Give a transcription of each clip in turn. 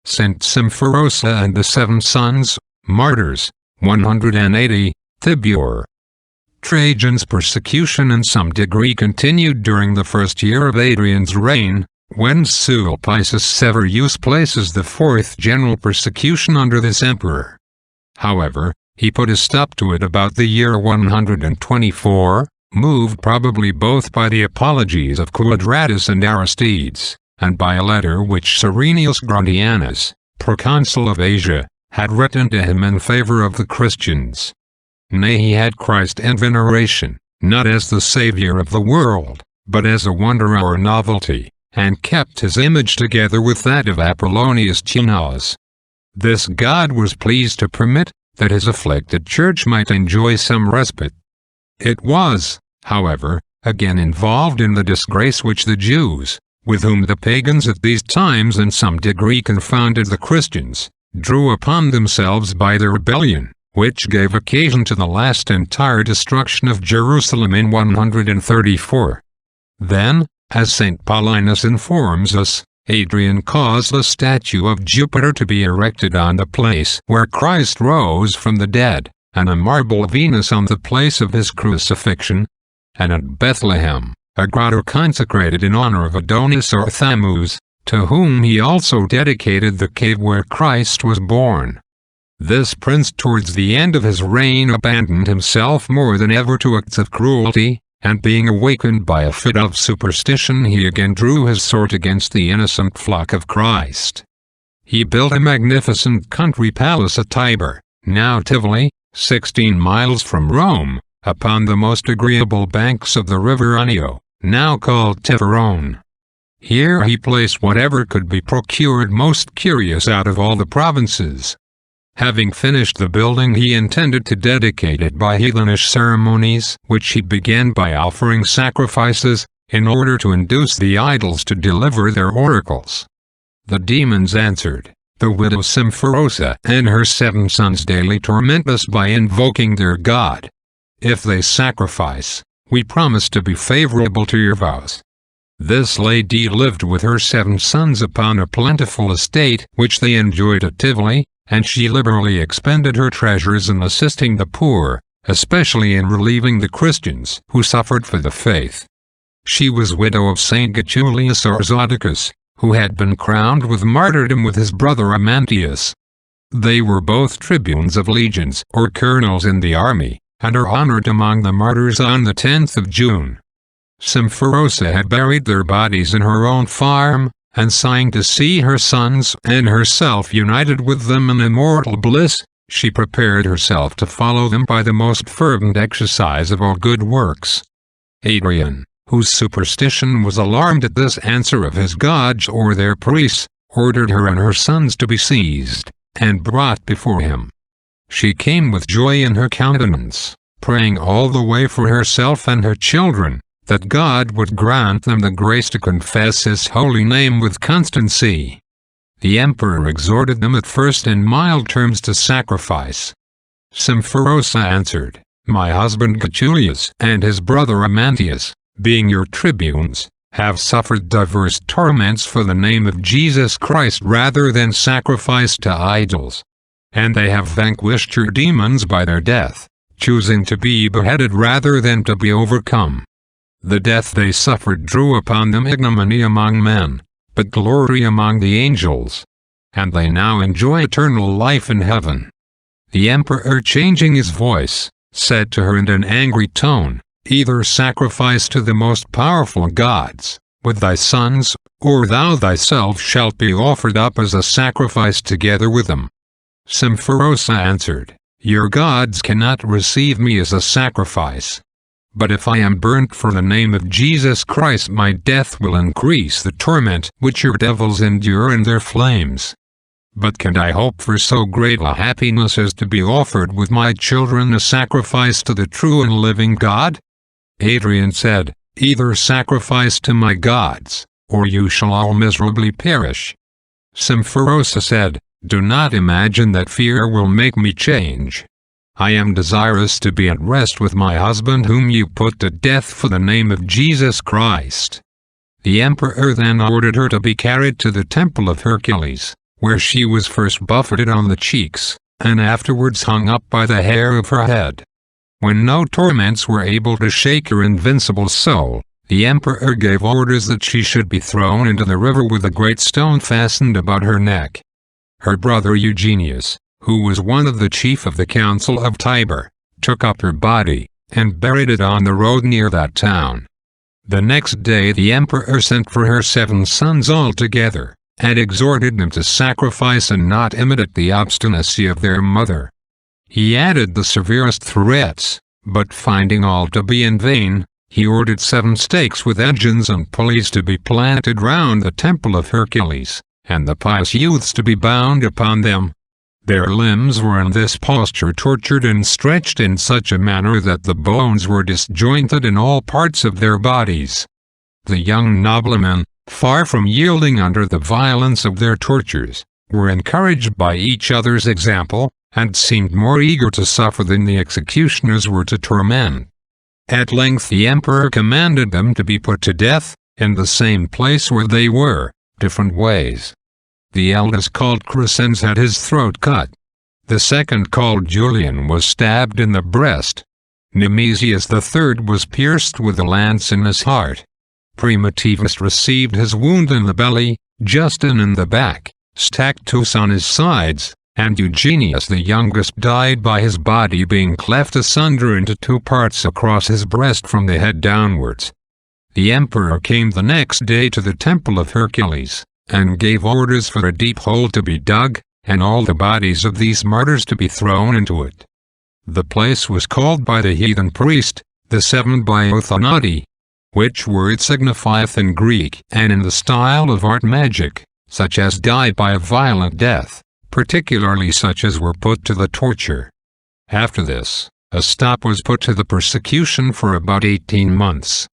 Saint Symphorosa and the 7 sons, Martyrs, 180, Tibure. Trajan's persecution in some degree continued during the first year of Adrian's reign, when Sulpicius Severus places the 4th general persecution under this emperor. However, he put a stop to it about the year 124, moved probably both by the apologies of Quadratus and Aristides, and by a letter which Cyrenius Gratianus, proconsul of Asia, had written to him in favor of the Christians. Nay, he had Christ in veneration, not as the Saviour of the world, but as a wonder or novelty, and kept his image together with that of Apollonius Chinos. This God was pleased to permit, that his afflicted church might enjoy some respite. It was, however, again involved in the disgrace which the Jews, with whom the pagans at these times in some degree confounded the Christians, drew upon themselves by their rebellion, which gave occasion to the last entire destruction of Jerusalem in 134. Then, as St. Paulinus informs us, Adrian caused a statue of Jupiter to be erected on the place where Christ rose from the dead, and a marble Venus on the place of his crucifixion. And at Bethlehem, a grotto consecrated in honor of Adonis or Thammuz, to whom he also dedicated the cave where Christ was born. This prince towards the end of his reign abandoned himself more than ever to acts of cruelty, and being awakened by a fit of superstition he again drew his sword against the innocent flock of Christ. He built a magnificent country palace at Tibure, now Tivoli, 16 miles from Rome, upon the most agreeable banks of the river Anio, now called Tiberone. Here he placed whatever could be procured most curious out of all the provinces. Having finished the building, he intended to dedicate it by heathenish ceremonies, which he began by offering sacrifices, in order to induce the idols to deliver their oracles. The demons answered, "The widow Symphorosa and her 7 sons daily torment us by invoking their God. If they sacrifice, we promise to be favorable to your vows." This lady lived with her 7 sons upon a plentiful estate which they enjoyed at Tivoli, and she liberally expended her treasures in assisting the poor, especially in relieving the Christians who suffered for the faith. She was widow of Saint Gatulius or Zodicus, who had been crowned with martyrdom with his brother Amantius. They were both tribunes of legions or colonels in the army, and are honored among the martyrs on the 10th of June. Symphorosa had buried their bodies in her own farm, and sighing to see her sons and herself united with them in immortal bliss, she prepared herself to follow them by the most fervent exercise of all good works. Adrian, whose superstition was alarmed at this answer of his gods or their priests, ordered her and her sons to be seized, and brought before him. She came with joy in her countenance, praying all the way for herself and her children, that God would grant them the grace to confess his holy name with constancy. The emperor exhorted them at first in mild terms to sacrifice. Symphorosa answered, "My husband Gatulius and his brother Amantius, being your tribunes, have suffered diverse torments for the name of Jesus Christ rather than sacrifice to idols. And they have vanquished your demons by their death, choosing to be beheaded rather than to be overcome. The death they suffered drew upon them ignominy among men, but glory among the angels. And they now enjoy eternal life in heaven." The emperor, changing his voice, said to her in an angry tone, "Either sacrifice to the most powerful gods, with thy sons, or thou thyself shalt be offered up as a sacrifice together with them." Symphorosa answered, "Your gods cannot receive me as a sacrifice. But if I am burnt for the name of Jesus Christ, my death will increase the torment which your devils endure in their flames. But can I hope for so great a happiness as to be offered with my children a sacrifice to the true and living God?" Adrian said, "Either sacrifice to my gods, or you shall all miserably perish." Symphorosa said, "Do not imagine that fear will make me change. I am desirous to be at rest with my husband whom you put to death for the name of Jesus Christ." The emperor then ordered her to be carried to the temple of Hercules, where she was first buffeted on the cheeks, and afterwards hung up by the hair of her head. When no torments were able to shake her invincible soul, the emperor gave orders that she should be thrown into the river with a great stone fastened about her neck. Her brother Eugenius, who was one of the chief of the council of Tibure, took up her body, and buried it on the road near that town. The next day the emperor sent for her 7 sons all together, and exhorted them to sacrifice and not imitate the obstinacy of their mother. He added the severest threats, but finding all to be in vain, he ordered 7 stakes with engines and pulleys to be planted round the temple of Hercules, and the pious youths to be bound upon them. Their limbs were in this posture tortured and stretched in such a manner that the bones were disjointed in all parts of their bodies. The young noblemen, far from yielding under the violence of their tortures, were encouraged by each other's example, and seemed more eager to suffer than the executioners were to torment. At length the emperor commanded them to be put to death, in the same place where they were, different ways. The eldest, called Crescens, had his throat cut. The second, called Julian, was stabbed in the breast. Nemesius the third was pierced with a lance in his heart. Primitivus received his wound in the belly, Justin in the back, Stactus on his sides, and Eugenius the youngest died by his body being cleft asunder into 2 parts across his breast from the head downwards. The emperor came the next day to the temple of Hercules, and gave orders for a deep hole to be dug, and all the bodies of these martyrs to be thrown into it. The place was called by the heathen priest, the 7 Biothonati, which word signifieth in Greek and in the style of art magic, such as die by a violent death, particularly such as were put to the torture. After this, a stop was put to the persecution for about 18 months.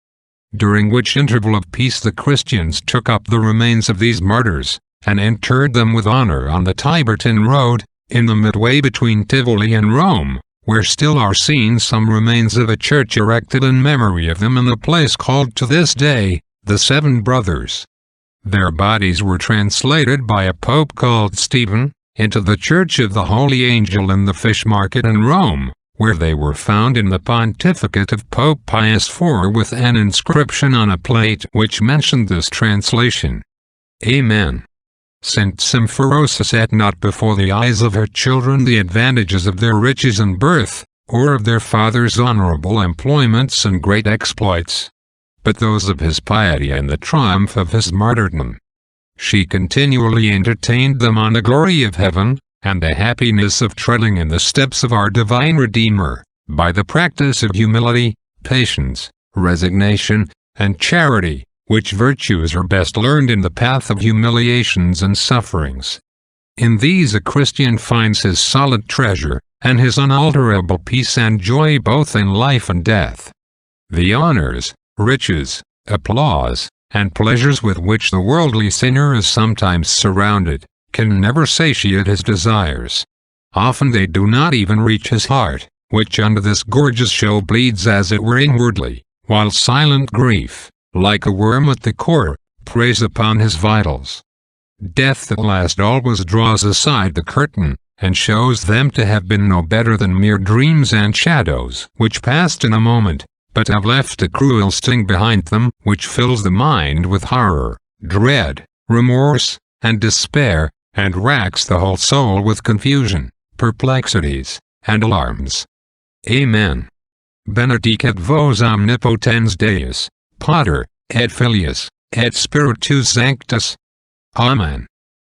During which interval of peace the Christians took up the remains of these martyrs, and interred them with honor on the Tiburtine road, in the midway between Tivoli and Rome, where still are seen some remains of a church erected in memory of them in the place called to this day, the 7 Brothers. Their bodies were translated by a pope called Stephen, into the Church of the Holy Angel in the Fish Market in Rome, where they were found in the pontificate of Pope Pius IV with an inscription on a plate which mentioned this translation. Amen. Saint Symphorosa set not before the eyes of her children the advantages of their riches and birth, or of their father's honorable employments and great exploits, but those of his piety and the triumph of his martyrdom. She continually entertained them on the glory of heaven, and the happiness of treading in the steps of our divine Redeemer, by the practice of humility, patience, resignation, and charity, which virtues are best learned in the path of humiliations and sufferings. In these a Christian finds his solid treasure, and his unalterable peace and joy both in life and death. The honors, riches, applause, and pleasures with which the worldly sinner is sometimes surrounded, can never satiate his desires. Often they do not even reach his heart, which under this gorgeous show bleeds as it were inwardly, while silent grief, like a worm at the core, preys upon his vitals. Death at last always draws aside the curtain, and shows them to have been no better than mere dreams and shadows which passed in a moment, but have left a cruel sting behind them which fills the mind with horror, dread, remorse, and despair, and racks the whole soul with confusion, perplexities, and alarms. Amen. Benedicat vos omnipotens Deus, Pater, et Filius, et Spiritus Sanctus. Amen.